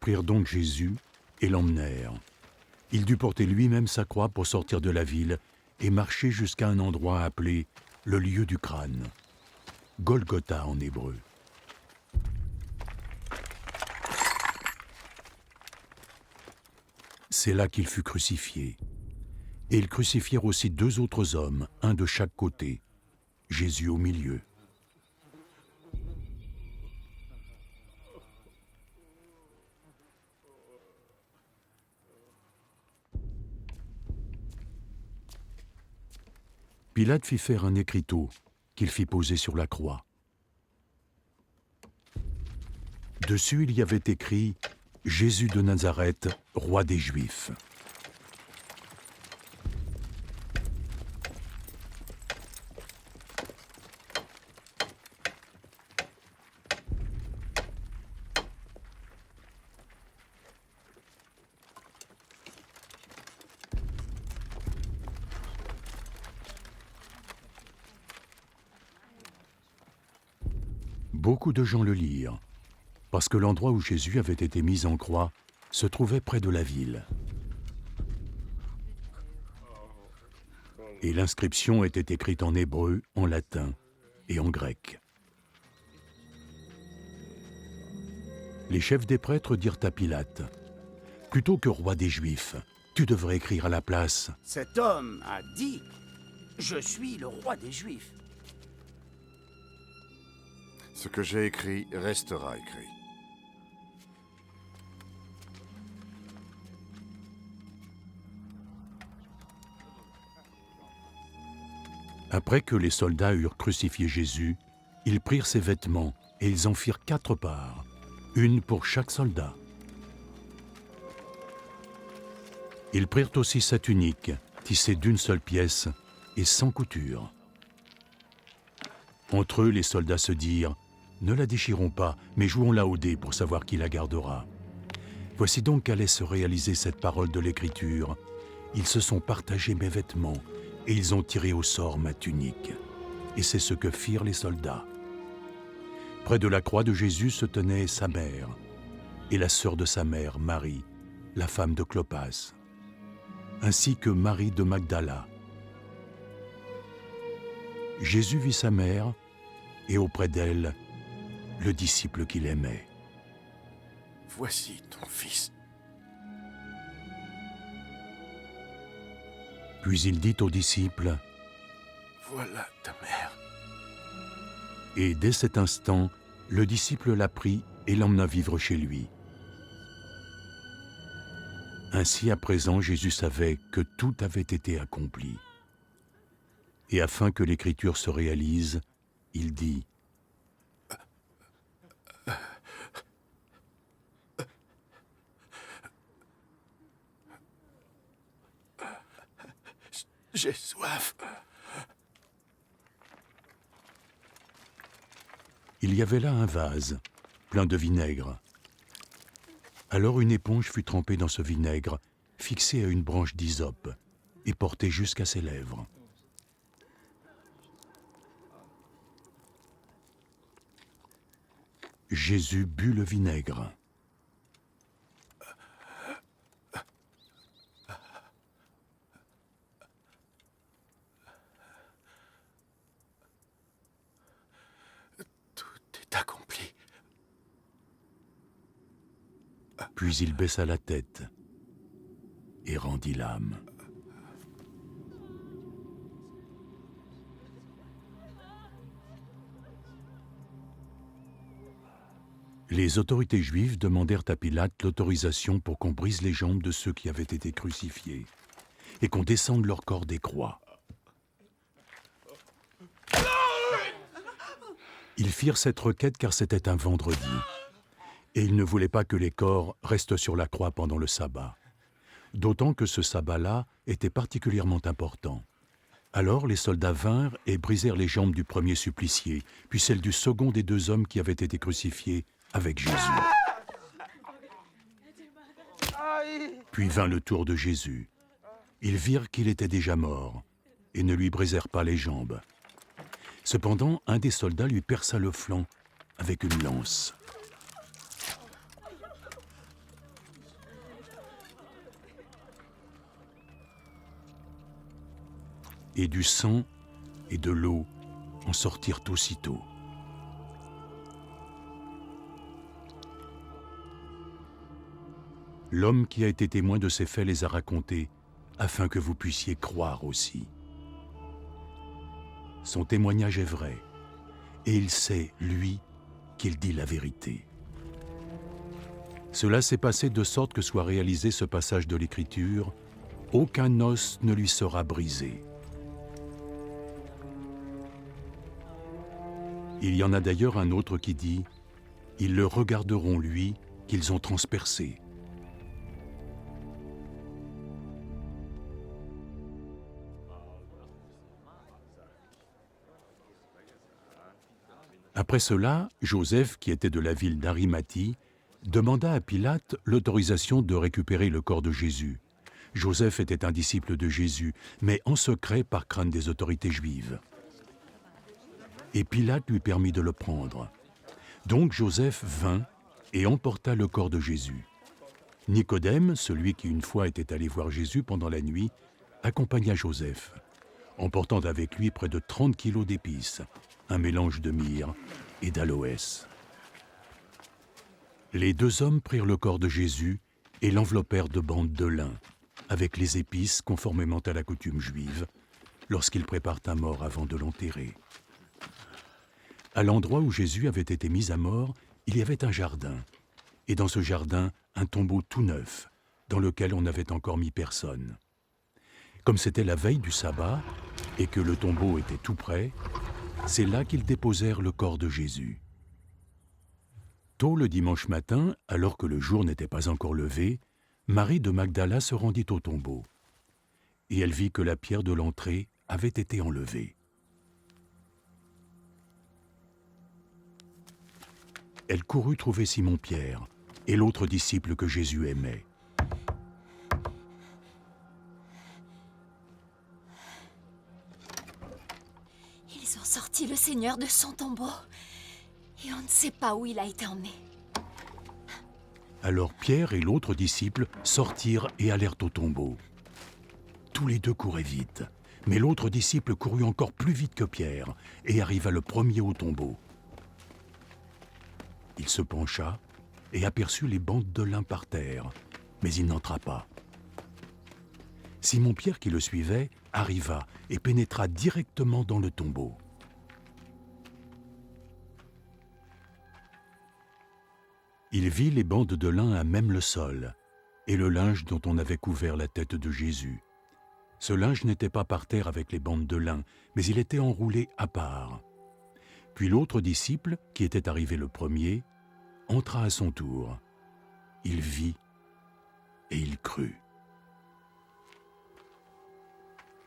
prirent donc Jésus et l'emmenèrent. Il dut porter lui-même sa croix pour sortir de la ville et marcher jusqu'à un endroit appelé le lieu du crâne, Golgotha en hébreu. C'est là qu'il fut crucifié. Et ils crucifièrent aussi 2 autres hommes, un de chaque côté, Jésus au milieu. Pilate fit faire un écriteau qu'il fit poser sur la croix. Dessus, il y avait écrit « Jésus de Nazareth, roi des Juifs ». Beaucoup de gens le lirent, parce que l'endroit où Jésus avait été mis en croix se trouvait près de la ville. Et l'inscription était écrite en hébreu, en latin et en grec. Les chefs des prêtres dirent à Pilate, « Plutôt que roi des Juifs, tu devrais écrire à la place. » Cet homme a dit « Je suis le roi des Juifs ». Ce que j'ai écrit restera écrit. Après que les soldats eurent crucifié Jésus, ils prirent ses vêtements et ils en firent 4 parts, une pour chaque soldat. Ils prirent aussi sa tunique, tissée d'une seule pièce et sans couture. Entre eux, les soldats se dirent « Ne la déchirons pas, mais jouons-la au dé pour savoir qui la gardera. » Voici donc qu'allait se réaliser cette parole de l'Écriture. Ils se sont partagés mes vêtements, et ils ont tiré au sort ma tunique. Et c'est ce que firent les soldats. Près de la croix de Jésus se tenait sa mère, et la sœur de sa mère, Marie, la femme de Clopas, ainsi que Marie de Magdala. Jésus vit sa mère, et auprès d'elle, le disciple qu'il aimait. « Voici ton fils. » Puis il dit aux disciples, « Voilà ta mère. » Et dès cet instant, le disciple la prit et l'emmena vivre chez lui. Ainsi, à présent, Jésus savait que tout avait été accompli. Et afin que l'Écriture se réalise, il dit, « J'ai soif. » Il y avait là un vase, plein de vinaigre. Alors une éponge fut trempée dans ce vinaigre, fixée à une branche d'hysope, et portée jusqu'à ses lèvres. Jésus but le vinaigre. Tout est accompli. Puis il baissa la tête et rendit l'âme. Les autorités juives demandèrent à Pilate l'autorisation pour qu'on brise les jambes de ceux qui avaient été crucifiés et qu'on descende leur corps des croix. Ils firent cette requête car c'était un vendredi et ils ne voulaient pas que les corps restent sur la croix pendant le sabbat, d'autant que ce sabbat-là était particulièrement important. Alors les soldats vinrent et brisèrent les jambes du premier supplicié, puis celles du second des 2 hommes qui avaient été crucifiés avec Jésus. Puis vint le tour de Jésus. Ils virent qu'il était déjà mort et ne lui brisèrent pas les jambes. Cependant, un des soldats lui perça le flanc avec une lance. et du sang et de l'eau en sortirent aussitôt. L'homme qui a été témoin de ces faits les a racontés, afin que vous puissiez croire aussi. Son témoignage est vrai, et il sait, lui, qu'il dit la vérité. Cela s'est passé de sorte que soit réalisé ce passage de l'Écriture, aucun os ne lui sera brisé. Il y en a d'ailleurs un autre qui dit « Ils le regarderont, lui, qu'ils ont transpercé ». Après cela, Joseph, qui était de la ville d'Arimathie, demanda à Pilate l'autorisation de récupérer le corps de Jésus. Joseph était un disciple de Jésus, mais en secret par crainte des autorités juives. Et Pilate lui permit de le prendre. Donc Joseph vint et emporta le corps de Jésus. Nicodème, celui qui une fois était allé voir Jésus pendant la nuit, accompagna Joseph, emportant avec lui près de 30 kilos d'épices, un mélange de myrrhe et d'aloès. Les deux hommes prirent le corps de Jésus et l'enveloppèrent de bandes de lin, avec les épices conformément à la coutume juive, lorsqu'ils préparent un mort avant de l'enterrer. À l'endroit où Jésus avait été mis à mort, il y avait un jardin, et dans ce jardin, un tombeau tout neuf, dans lequel on n'avait encore mis personne. Comme c'était la veille du sabbat, et que le tombeau était tout près, c'est là qu'ils déposèrent le corps de Jésus. Tôt le dimanche matin, alors que le jour n'était pas encore levé, Marie de Magdala se rendit au tombeau, et elle vit que la pierre de l'entrée avait été enlevée. Elle courut trouver Simon-Pierre et l'autre disciple que Jésus aimait. Ils ont sorti le Seigneur de son tombeau et on ne sait pas où il a été emmené. Alors Pierre et l'autre disciple sortirent et allèrent au tombeau. Tous les deux couraient vite, mais l'autre disciple courut encore plus vite que Pierre et arriva le premier au tombeau. Il se pencha et aperçut les bandes de lin par terre, mais il n'entra pas. Simon-Pierre, qui le suivait, arriva et pénétra directement dans le tombeau. Il vit les bandes de lin à même le sol et le linge dont on avait couvert la tête de Jésus. Ce linge n'était pas par terre avec les bandes de lin, mais il était enroulé à part. Puis l'autre disciple, qui était arrivé le premier, entra à son tour. Il vit et il crut.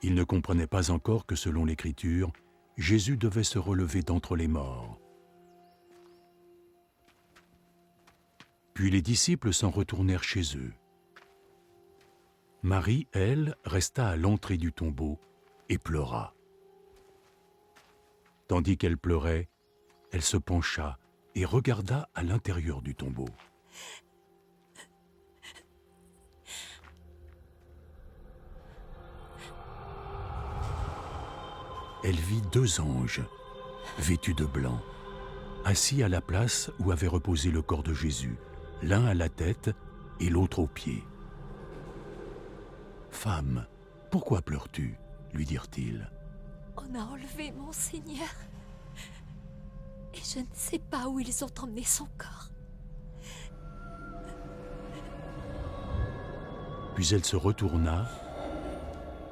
Il ne comprenait pas encore que, selon l'Écriture, Jésus devait se relever d'entre les morts. Puis les disciples s'en retournèrent chez eux. Marie, elle, resta à l'entrée du tombeau et pleura. Tandis qu'elle pleurait, elle se pencha et regarda à l'intérieur du tombeau. Elle vit deux anges, vêtus de blanc, assis à la place où avait reposé le corps de Jésus, l'un à la tête et l'autre aux pieds. « Femme, pourquoi pleures-tu » lui dirent-ils. « On a enlevé mon Seigneur et je ne sais pas où ils ont emmené son corps. » Puis elle se retourna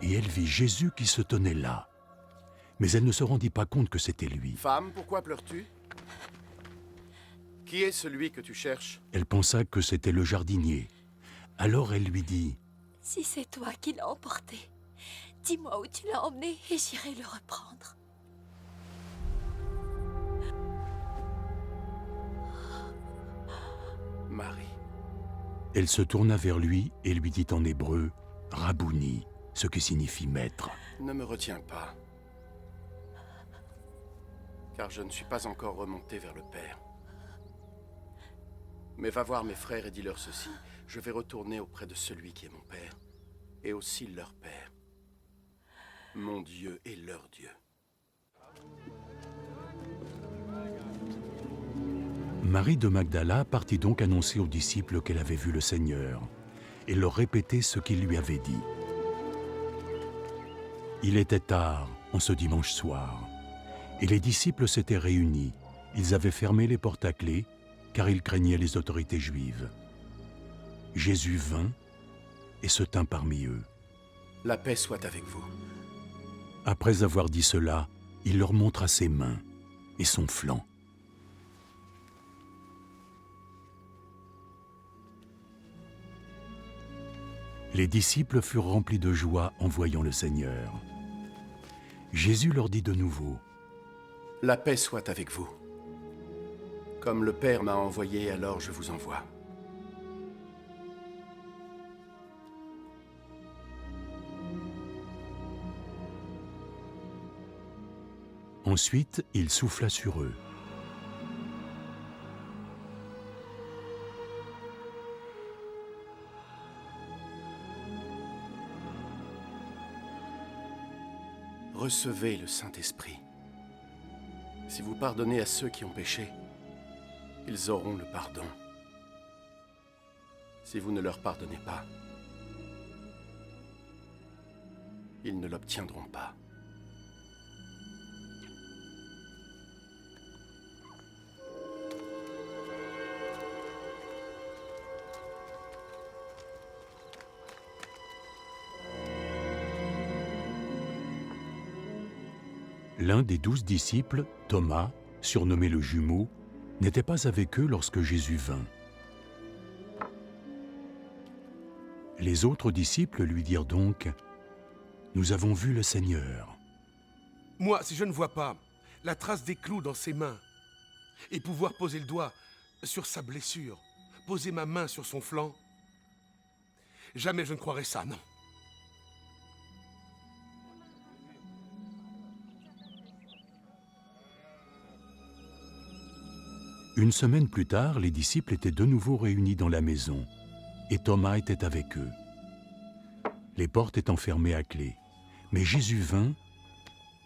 et elle vit Jésus qui se tenait là. Mais elle ne se rendit pas compte que c'était lui. « Femme, pourquoi pleures-tu? Qui est celui que tu cherches? » Elle pensa que c'était le jardinier. Alors elle lui dit « Si c'est toi qui l'as emporté, dis-moi où tu l'as emmené et j'irai le reprendre. » Marie. Elle se tourna vers lui et lui dit en hébreu « Rabouni », ce qui signifie « maître ». Ne me retiens pas, car je ne suis pas encore remonté vers le Père. Mais va voir mes frères et dis-leur ceci. Je vais retourner auprès de celui qui est mon Père, et aussi leur Père. mon Dieu et leur Dieu. Marie de Magdala partit donc annoncer aux disciples qu'elle avait vu le Seigneur et leur répéter ce qu'il lui avait dit. Il était tard, en ce dimanche soir, et les disciples s'étaient réunis. Ils avaient fermé les portes à clé, car ils craignaient les autorités juives. Jésus vint et se tint parmi eux. La paix soit avec vous. Après avoir dit cela, il leur montra ses mains et son flanc. Les disciples furent remplis de joie en voyant le Seigneur. Jésus leur dit de nouveau, « La paix soit avec vous. Comme le Père m'a envoyé, alors je vous envoie. » Ensuite, il souffla sur eux. Recevez le Saint-Esprit. Si vous pardonnez à ceux qui ont péché, ils auront le pardon. Si vous ne leur pardonnez pas, ils ne l'obtiendront pas. L'un des 12 disciples, Thomas, surnommé le jumeau, n'était pas avec eux lorsque Jésus vint. Les autres disciples lui dirent donc, « Nous avons vu le Seigneur. » Moi, si je ne vois pas la trace des clous dans ses mains, et pouvoir poser le doigt sur sa blessure, poser ma main sur son flanc, jamais je ne croirais ça, non. Une semaine plus tard, les disciples étaient de nouveau réunis dans la maison, et Thomas était avec eux. Les portes étant fermées à clé, mais Jésus vint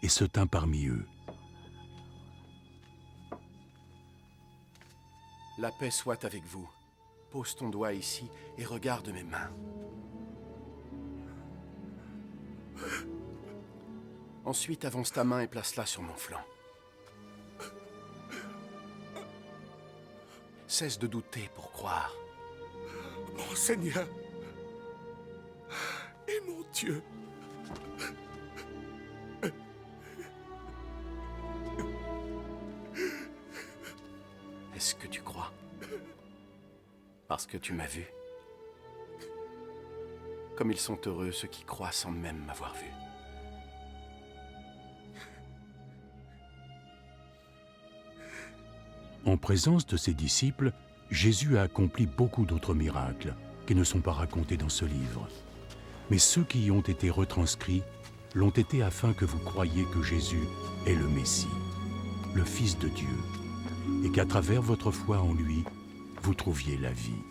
et se tint parmi eux. La paix soit avec vous. Pose ton doigt ici et regarde mes mains. Ensuite, avance ta main et place-la sur mon flanc. Cesse de douter pour croire. Mon Seigneur et mon Dieu. Est-ce que tu crois? Parce que tu m'as vu. Comme ils sont heureux ceux qui croient sans même m'avoir vu. En présence de ses disciples, Jésus a accompli beaucoup d'autres miracles qui ne sont pas racontés dans ce livre. Mais ceux qui y ont été retranscrits l'ont été afin que vous croyiez que Jésus est le Messie, le Fils de Dieu, et qu'à travers votre foi en lui, vous trouviez la vie.